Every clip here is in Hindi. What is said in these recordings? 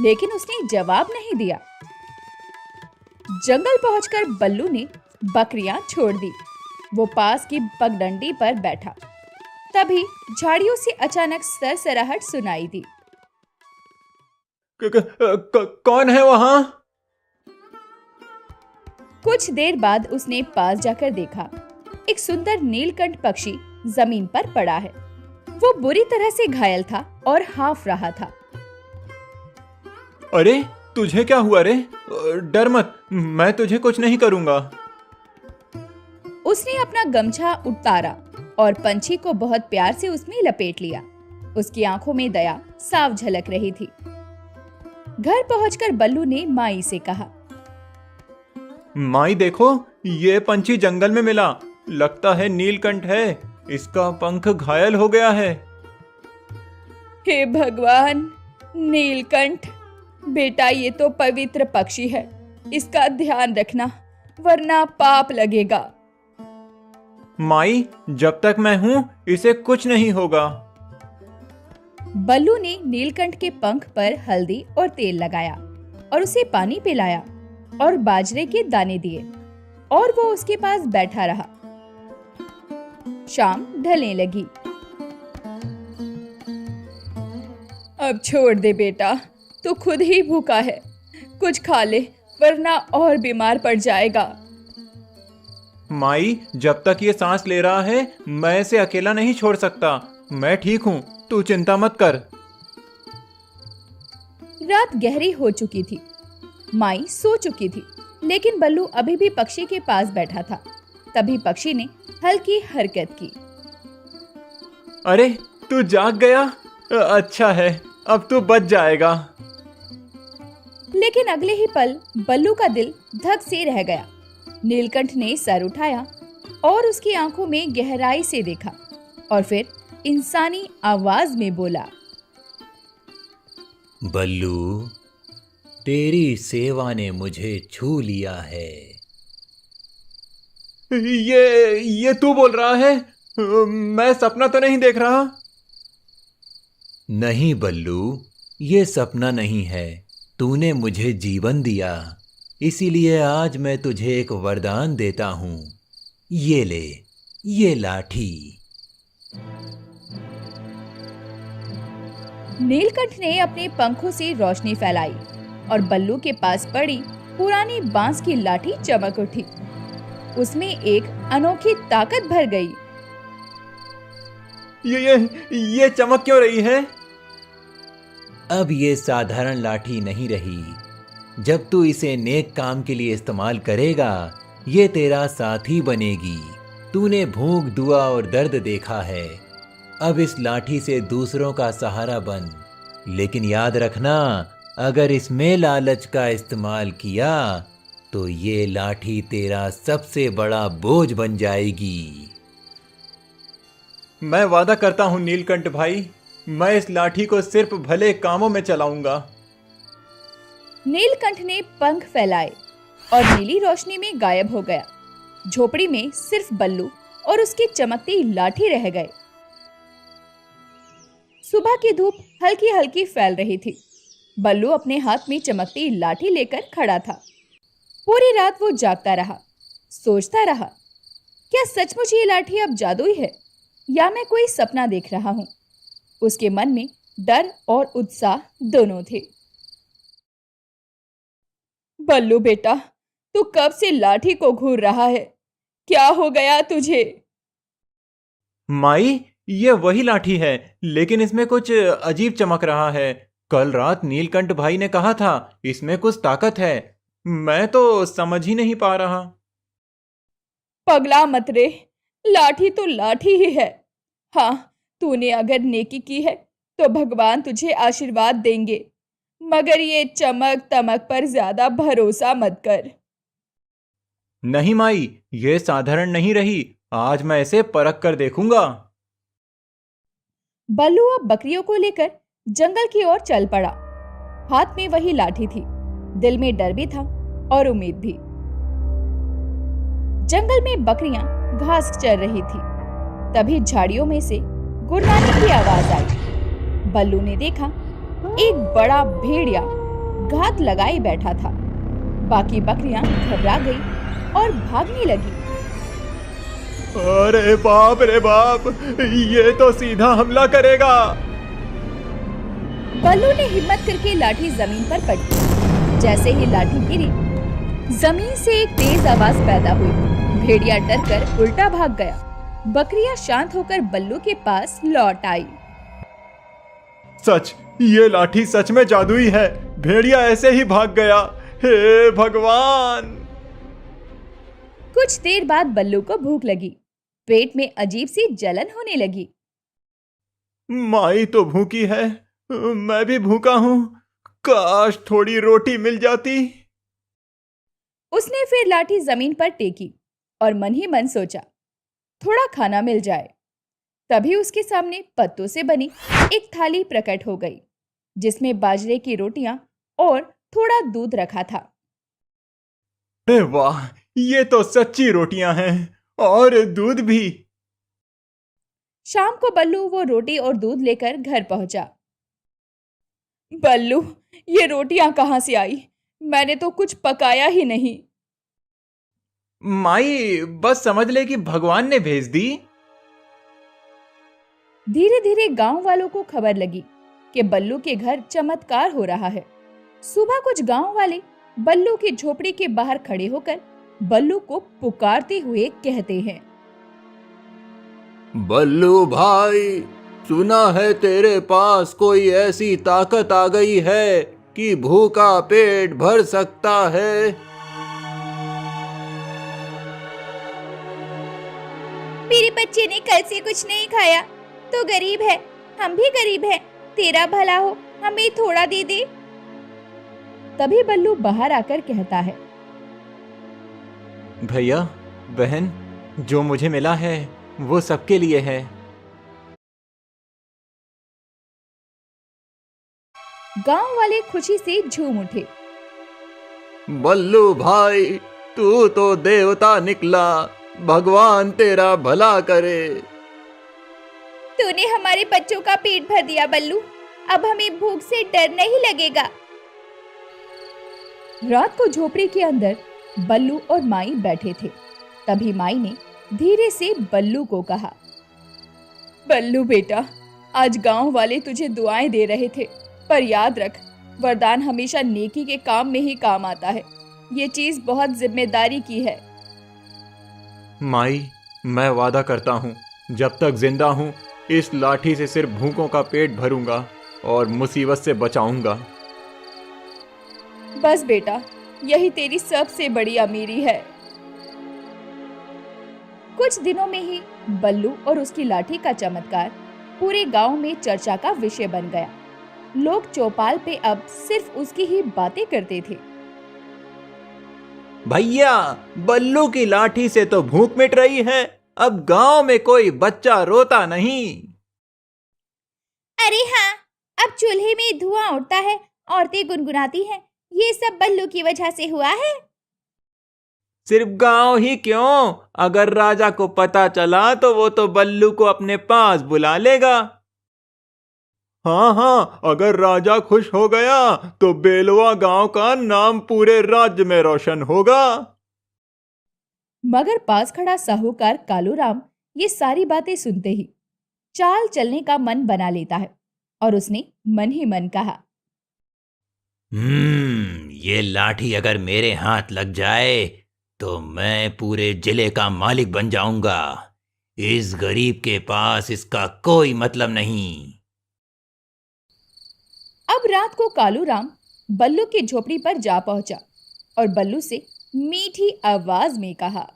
लेकिन उसने जवाब नहीं दिया। जंगल पहुंचकर बल्लू ने बकरियां छोड़ दी। वो पास की पगडंडी पर बैठा। तभी झाड़ियों से अचानक सरसराहट सुनाई दी। कौन है वहां? कुछ देर बाद उसने पास जाकर देखा, एक सुंदर नीलकंठ पक्षी जमीन पर पड़ा है। वो बुरी तरह से घायल था और हाफ रहा था। अरे तुझे क्या हुआ रे? डर मत, मैं तुझे कुछ नहीं करूंगा। उसने अपना गमछा उतारा और पंछी को बहुत प्यार से उसमें लपेट लिया। उसकी आंखों में दया साफ झलक रही थी। घर पहुंचकर बल्लू ने माई से कहा, माई देखो, ये पंछी जंगल में मिला। लगता है नीलकंठ है। इसका पंख घायल हो गया है। हे भगवान, नीलकंठ बेटा, ये तो पवित्र पक्षी है। इसका ध्यान रखना वरना पाप लगेगा। माई, जब तक मैं हूं इसे कुछ नहीं होगा। बल्लू ने नीलकंठ के पंख पर हल्दी और तेल लगाया और उसे पानी पिलाया और बाजरे के दाने दिए और वो उसके पास बैठा रहा। शाम ढलने लगी। अब छोड़ दे बेटा, तू खुद ही भूखा है। कुछ खा ले वरना और बीमार पड़ जाएगा। माई, जब तक ये सांस ले रहा है मैं इसे अकेला नहीं छोड़ सकता। मैं ठीक हूँ, तू चिंता मत कर। रात गहरी हो चुकी थी। माई सो चुकी थी, लेकिन बल्लू अभी भी पक्षी के पास बैठा था। तभी पक्षी ने हल्की हरकत की। अरे तू जाग गया? अच्छा है, अब तू बच जाएगा। लेकिन अगले ही पल बल्लू का दिल धक से रह गया। नीलकंठ ने सर उठाया और उसकी आंखों में गहराई से देखा और फिर इंसानी आवाज में बोला, बल्लू, तेरी सेवा ने मुझे छू लिया है। ये तू बोल रहा है? मैं सपना तो नहीं देख रहा? नहीं बल्लू, ये सपना नहीं है। तूने मुझे जीवन दिया, इसीलिए आज मैं तुझे एक वरदान देता हूं। ये ले, ये लाठी। नीलकंठ ने अपने पंखों से रोशनी फैलाई और बल्लू के पास पड़ी पुरानी बांस की लाठी चमक उठी। उसमें एक अनोखी ताकत भर गई। ये चमक क्यों रही है? अब ये साधारण लाठी नहीं रही। जब तू इसे नेक काम के लिए इस्तेमाल करेगा, ये तेरा साथी बनेगी। तूने भूख, दुआ और दर्द देखा है। अब इस लाठी से दूसरों का सहारा बन। लेकिन याद रखना, अगर इसमें लालच का इस्तेमाल किया तो ये लाठी तेरा सबसे बड़ा बोझ बन जाएगी। मैं वादा करता हूं नीलकंठ भाई, मैं इस लाठी को सिर्फ भले कामों में चलाऊंगा। नीलकंठ ने पंख फैलाए और नीली रोशनी में गायब हो गया। झोपड़ी में सिर्फ बल्लू और उसकी चमकती लाठी रह गए। सुबह की धूप हल्की हल्की फैल रही थी। बल्लू अपने हाथ में चमकती लाठी लेकर खड़ा था। पूरी रात वो जागता रहा, सोचता रहा, क्या सचमुच ये लाठी अब जादुई है या मैं कोई सपना देख रहा हूं। उसके मन में डर और उत्साह दोनों थे। बल्लू बेटा, तू कब से लाठी को घूर रहा है? क्या हो गया तुझे? माई, ये वही लाठी है, लेकिन इसमें कुछ अजीब चमक रहा है। कल रात नीलकंठ भाई ने कहा था इसमें कुछ ताकत है। मैं तो समझ ही नहीं पा रहा। पगला मत रे, लाठी तो लाठी ही है। हाँ, तूने अगर नेकी की है तो भगवान तुझे आशीर्वाद देंगे, मगर ये चमक तमक पर ज्यादा भरोसा मत कर। नहीं माई, ये साधारण नहीं रही। आज मैं इसे परख कर देखूंगा। बल्लू अब बकरियों को लेकर जंगल की ओर चल पड़ा। हाथ में वही लाठी थी, दिल में डर भी था और उम्मीद भी। जंगल में बकरियां घास चर रही थी। तभी झाड़ियों में से गुर्राने की आवाज आई। बल्लू ने देखा एक बड़ा भेड़िया घात लगाए बैठा था। बाकी बकरियां घबरा गई और भागने लगी। अरे बाप रे बाप, ये तो सीधा हमला करेगा। बल्लू ने हिम्मत करके लाठी जमीन पर पटकी। जैसे ही लाठी गिरी, जमीन से एक तेज आवाज पैदा हुई। भेड़िया डरकर उल्टा भाग गया। बकरियां शांत होकर बल्लू के पास लौट आई। सच, ये लाठी सच में जादुई है। भेड़िया ऐसे ही भाग गया। हे भगवान। कुछ देर बाद बल्लू को भूख लगी। पेट में अजीब सी जलन होने लगी। माई तो भूखी है, मैं भी भूखा हूं। काश थोड़ी रोटी मिल जाती। उसने फिर लाठी जमीन पर टेकी और मन ही मन सोचा, थोड़ा खाना मिल जाए। तभी उसके सामने पत्तों से बनी एक थाली प्रकट हो गई, जिसमें बाजरे की रोटियां और थोड़ा दूध रखा था। अरे वाह, ये तो सच्ची रोटियां हैं और दूध भी। शाम को बल्लू वो रोटी और दूध लेकर घर पहुंचा। बल्लू, ये रोटियां कहां से आई? मैंने तो कुछ पकाया ही नहीं। माई, बस समझ ले कि भगवान ने भेज दी। धीरे धीरे गांव वालों को खबर लगी कि बल्लू के घर चमत्कार हो रहा है। सुबह कुछ गांव वाले बल्लू की झोपड़ी के बाहर खड़े होकर बल्लू को पुकारते हुए कहते हैं, बल्लू भाई, सुना है तेरे पास कोई ऐसी ताकत आ गई है कि भूखा पेट भर सकता है। मेरे बच्चे ने कल से कुछ नहीं खाया, तो गरीब है, हम भी गरीब हैं। तेरा भला हो, हमें थोड़ा दे दे। तभी बल्लू बाहर आकर कहता है, भैया बहन, जो मुझे मिला है वो सबके लिए है। गांव वाले खुशी से झूम उठे। बल्लू भाई, तू तो देवता निकला, भगवान तेरा भला करे। तूने हमारे बच्चों का पेट भर दिया बल्लू, अब हमें भूख से डर नहीं लगेगा। रात को झोपड़ी के अंदर बल्लू और माई बैठे थे। तभी माई ने धीरे से बल्लू को कहा, बल्लू बेटा, आज गांव वाले तुझे दुआएं दे रहे थे, पर याद रख, वरदान हमेशा नेकी के काम में ही काम आता है। ये चीज बहुत जिम्मेदारी की है। माई, मैं वादा करता हूँ, जब तक जिंदा हूँ इस लाठी से सिर्फ भूखों का पेट भरूंगा और मुसीबत से बचाऊंगा। बस बेटा, यही तेरी सबसे बड़ी अमीरी है। कुछ दिनों में ही बल्लू और उसकी लाठी का चमत्कार पूरे गांव में चर्चा का विषय बन गया। लोग चौपाल पे अब सिर्फ उसकी ही बातें करते थे। भैया, बल्लू की लाठी से तो भूख मिट रही है, अब गांव में कोई बच्चा रोता नहीं। अरे हाँ, अब चूल्हे में धुआं उठता है, औरतें गुनगुनाती हैं, ये सब बल्लू की वजह से हुआ है। सिर्फ गांव ही क्यों, अगर राजा को पता चला तो वो तो बल्लू को अपने पास बुला लेगा। हाँ हाँ, अगर राजा खुश हो गया तो बेलवा गांव का नाम पूरे राज्य में रोशन होगा। मगर पास खड़ा साहूकार कालूराम ये सारी बातें सुनते ही चाल चलने का मन बना लेता है और उसने मन ही मन कहा, ये लाठी अगर मेरे हाथ लग जाए तो मैं पूरे जिले का मालिक बन जाऊंगा। इस गरीब के पास इसका कोई मतलब नहीं। अब रात को कालूराम बल्लू की झोपड़ी पर जा पहुंचा और बल्लू से मीठी आवाज में कहा,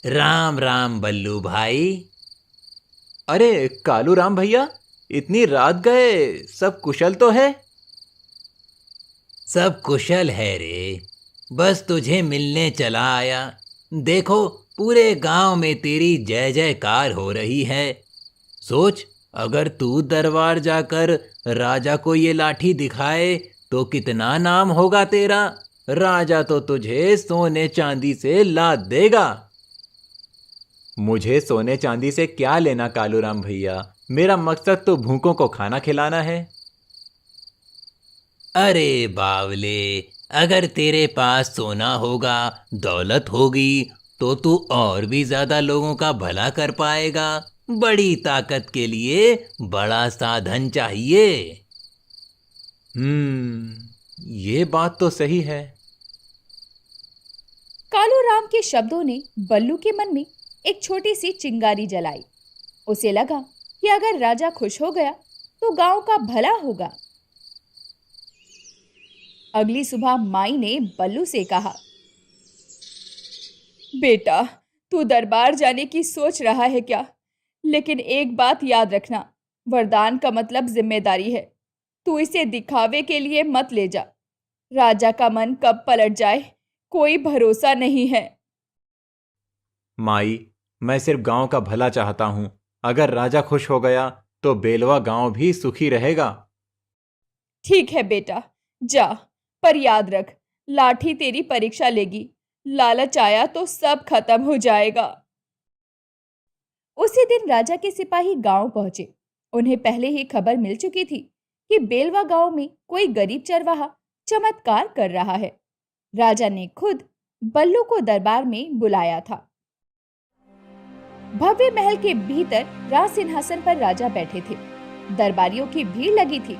राम राम बल्लू भाई। अरे कालूराम भैया, इतनी रात गए, सब कुशल तो है? सब कुशल है रे, बस तुझे मिलने चला आया। देखो, पूरे गांव में तेरी जय जयकार हो रही है। सोच, अगर तू दरबार जाकर राजा को ये लाठी दिखाए तो कितना नाम होगा तेरा। राजा तो तुझे सोने चांदी से लाद देगा। मुझे सोने चांदी से क्या लेना कालूराम भैया, मेरा मकसद तो भूखों को खाना खिलाना है। अरे बावले, अगर तेरे पास सोना होगा, दौलत होगी, तो तू और भी ज्यादा लोगों का भला कर पाएगा। बड़ी ताकत के लिए बड़ा साधन चाहिए। ये बात तो सही है। कालू राम के शब्दों ने बल्लू के मन में एक छोटी सी चिंगारी जलाई। उसे लगा कि अगर राजा खुश हो गया तो गांव का भला होगा। अगली सुबह माई ने बल्लू से कहा, बेटा, तू दरबार जाने की सोच रहा है क्या? लेकिन एक बात याद रखना, वरदान का मतलब जिम्मेदारी है। तू इसे दिखावे के लिए मत ले जा। राजा का मन कब पलट जाए, कोई भरोसा नहीं है। माई, मैं सिर्फ गांव का भला चाहता हूं। अगर राजा खुश हो गया तो बेलवा गांव भी सुखी रहेगा। ठीक है बेटा, जा, पर याद रख, लाठी तेरी परीक्षा लेगी। लालच आया तो सब खत्म हो जाएगा। उसी दिन राजा के सिपाही गांव पहुंचे। उन्हें पहले ही खबर मिल चुकी थी कि बेलवा गांव में कोई गरीब चरवाहा चमत्कार कर रहा है। राजा ने खुद बल्लू को दरबार में बुलाया था। भव्य महल के भीतर राज सिंहासन पर राजा बैठे थे। दरबारियों की भीड़ लगी थी।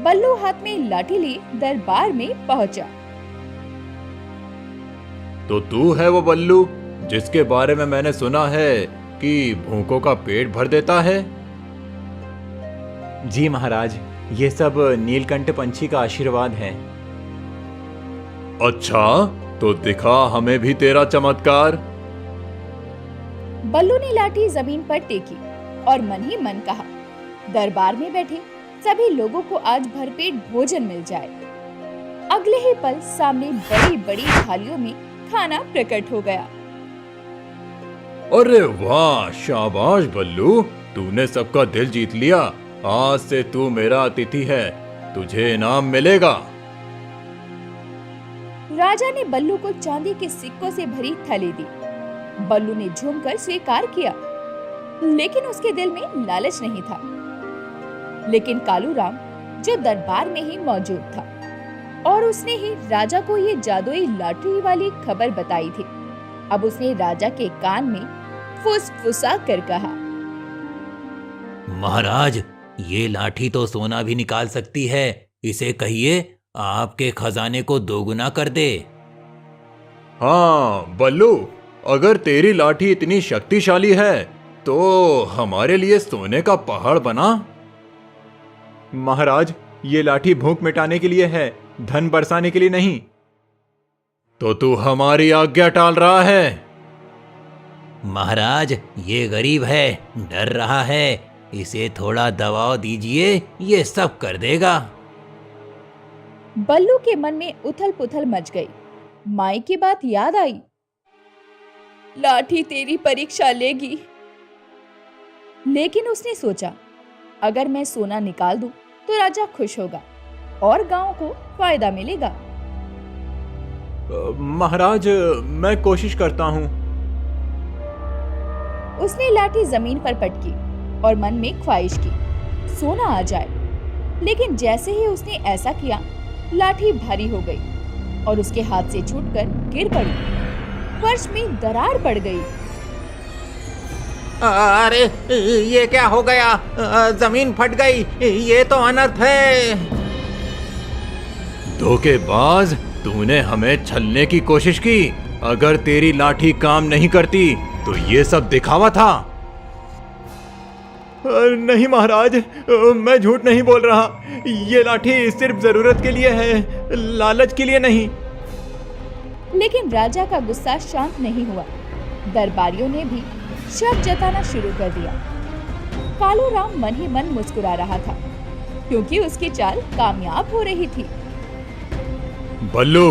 बल्लू हाथ में लाठी लिए दरबार में पहुंचा। तो तू है वो बल्लू जिसके बारे में मैंने सुना है कि भूखों का पेट भर देता है? जी महाराज, ये सब नीलकंठ पंछी का आशीर्वाद है। अच्छा, तो दिखा हमें भी तेरा चमत्कार। बल्लू ने लाठी जमीन पर टेकी और मन ही मन कहा, दरबार में बैठे सभी लोगों को आज भरपेट भोजन मिल जाए। अगले ही पल सामने बड़ी बड़ी थालियों में खाना प्रकट हो गया। अरे वाह, शाबाश बल्लू, तूने सबका दिल जीत लिया। आज से तू मेरा अतिथि है, तुझे इनाम मिलेगा। राजा ने बल्लू को चांदी के सिक्कों से भरी थैली दी। बल्लू ने झूमकर स्वीकार किया, लेकिन उसके दिल में लालच नहीं था। लेकिन कालू राम, जो दरबार में ही मौजूद था, और उसने ही राजा को ये जादुई लाठी वाली खबर बताई थी, अब उसने राजा के कान में फुसफुसा कर कहा, महाराज, ये लाठी तो सोना भी निकाल सकती है। इसे कहिए आपके खजाने को दोगुना कर दे। हाँ बल्लू, अगर तेरी लाठी इतनी शक्तिशाली है तो हमारे लिए सोने का पहाड़ बना। महाराज, ये लाठी भूख मिटाने के लिए है, धन बरसाने के लिए नहीं। तो तू हमारी आज्ञा टाल रहा है। महाराज, ये गरीब है, डर रहा है, इसे थोड़ा दबाव दीजिए, ये सब कर देगा। बल्लू के मन में उथल पुथल मच गई। माई की बात याद आई, लाठी तेरी परीक्षा लेगी। लेकिन उसने सोचा, अगर मैं सोना निकाल दूं तो राजा खुश होगा और गांव को फायदा मिलेगा। महाराज, मैं कोशिश करता हूँ। उसने लाठी जमीन पर पटकी और मन में ख्वाहिश की, सोना आ जाए। लेकिन जैसे ही उसने ऐसा किया, लाठी भारी हो गई और उसके हाथ से छूटकर गिर पड़ी। फर्श में दरार पड़ गई। अरे, ये क्या हो गया? जमीन फट गई, ये तो अनर्थ है। धोखेबाज, तूने हमें छलने की कोशिश की। अगर तेरी लाठी काम नहीं करती तो ये सब दिखावा था। नहीं महाराज, मैं झूठ नहीं बोल रहा। ये लाठी सिर्फ जरूरत के लिए है, लालच के लिए नहीं। लेकिन राजा का गुस्सा शांत नहीं हुआ। दरबारियों ने भी शक जताना शुरू कर दिया। कालू राम मन ही मन मुस्कुरा रहा था, क्योंकि उसकी चाल कामयाब हो रही थी। बल्लू,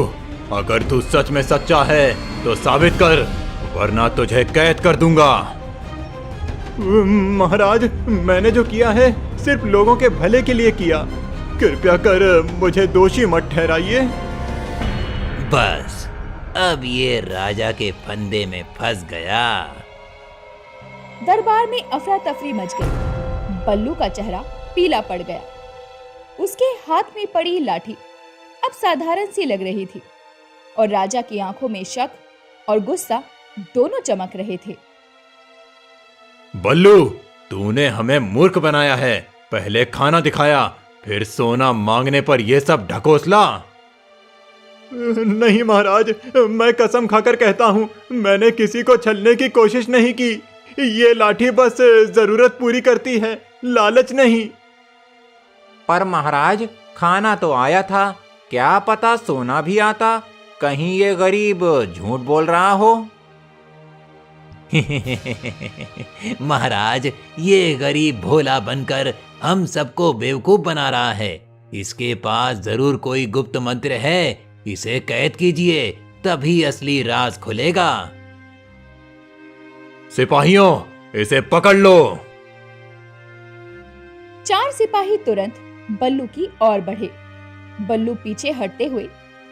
अगर तू सच में सच्चा है तो साबित कर, वरना तुझे कैद कर दूंगा। महाराज, मैंने जो किया है सिर्फ लोगों के भले के लिए किया। कृपया कर मुझे दोषी मत ठहराइए। बस, अब ये राजा के फंदे में फंस गया। दरबार में अफरा तफरी मच गई। बल्लू का चेहरा पीला पड़ गया। उसके हाथ में पड़ी लाठी अब साधारण सी लग रही थी और राजा की आंखों में शक और गुस्सा दोनों चमक रहे थे। बल्लू, तूने हमें मूर्ख बनाया है। पहले खाना दिखाया, फिर सोना मांगने पर यह सब ढकोसला। नहीं महाराज, मैं कसम खाकर कहता हूँ, मैंने किसी को छलने की कोशिश नहीं की। ये लाठी बस जरूरत पूरी करती है, लालच नहीं। पर महाराज, खाना तो आया था, क्या पता सोना भी आता। कहीं ये गरीब झूठ बोल रहा हो। महाराज, ये गरीब भोला बनकर हम सबको बेवकूफ बना रहा है। इसके पास जरूर कोई गुप्त मंत्र है। इसे कैद कीजिए, तभी असली राज खुलेगा। सिपाहियों, इसे पकड़ लो। 4 सिपाही तुरंत बल्लू की ओर बढ़े। बल्लू पीछे हटते हुए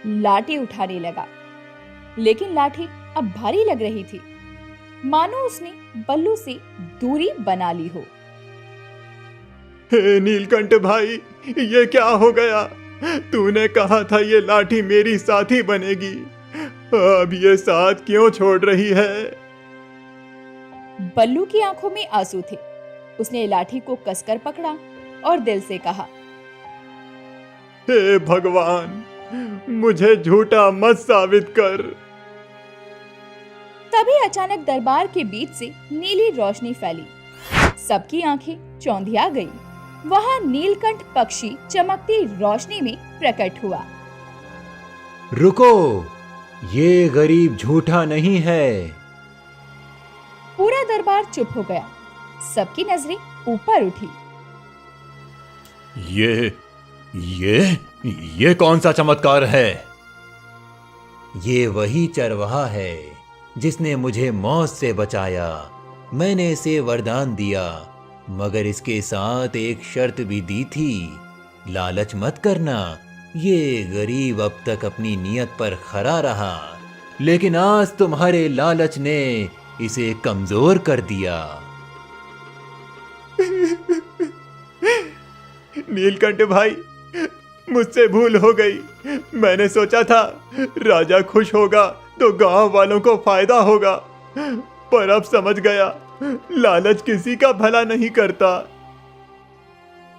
लाठी उठाने लगा, लेकिन लाठी अब भारी लग रही थी, मानो उसने बल्लू से दूरी बना ली हो। हे नीलकंठ भाई, ये क्या हो गया? तूने कहा था ये लाठी मेरी साथी बनेगी, अब ये साथ क्यों छोड़ रही है? बल्लू की आंखों में आंसू थे। उसने लाठी को कसकर पकड़ा और दिल से कहा, हे भगवान, मुझे झूठा मत साबित कर। तभी अचानक दरबार के बीच से नीली रोशनी फैली। सबकी आंखें चौंधिया गई। वहां नीलकंठ पक्षी चमकती रोशनी में प्रकट हुआ। रुको, ये गरीब झूठा नहीं है। पूरा दरबार चुप हो गया। सबकी नजरें ऊपर उठी। ये कौन सा चमत्कार है? ये वही चरवाहा है जिसने मुझे मौत से बचाया। मैंने इसे वरदान दिया, मगर इसके साथ एक शर्त भी दी थी। लालच मत करना। ये गरीब अब तक अपनी नियत पर खरा रहा, लेकिन आज तुम्हारे लालच ने इसे कमजोर कर दिया। नीलकंठ भाई, मुझसे भूल हो गई। मैंने सोचा था राजा खुश होगा तो गांव वालों को फायदा होगा, पर अब समझ गया लालच किसी का भला नहीं करता।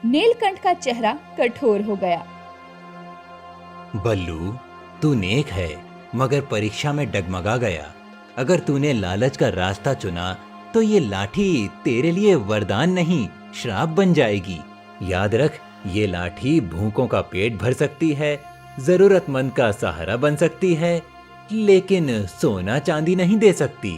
नीलकंठ का चेहरा कठोर हो गया। बल्लू, तू नेक है, मगर परीक्षा में डगमगा गया। अगर तूने लालच का रास्ता चुना तो ये लाठी तेरे लिए वरदान नहीं, श्राप बन जाएगी। याद रख, ये लाठी भूखों का पेट भर सकती है, जरूरतमंद का सहारा बन सकती है, लेकिन सोना चांदी नहीं दे सकती।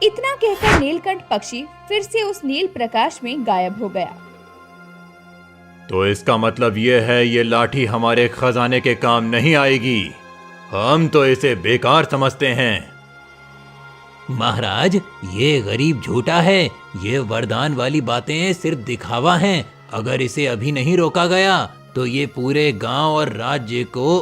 इतना कहकर नीलकंठ पक्षी फिर से उस नील प्रकाश में गायब हो गया। तो इसका मतलब ये है, ये लाठी हमारे खजाने के काम नहीं आएगी। हम तो इसे बेकार समझते हैं। महाराज, ये गरीब झूठा है। ये वरदान वाली बातें सिर्फ दिखावा हैं। अगर इसे अभी नहीं रोका गया तो ये पूरे गांव और राज्य को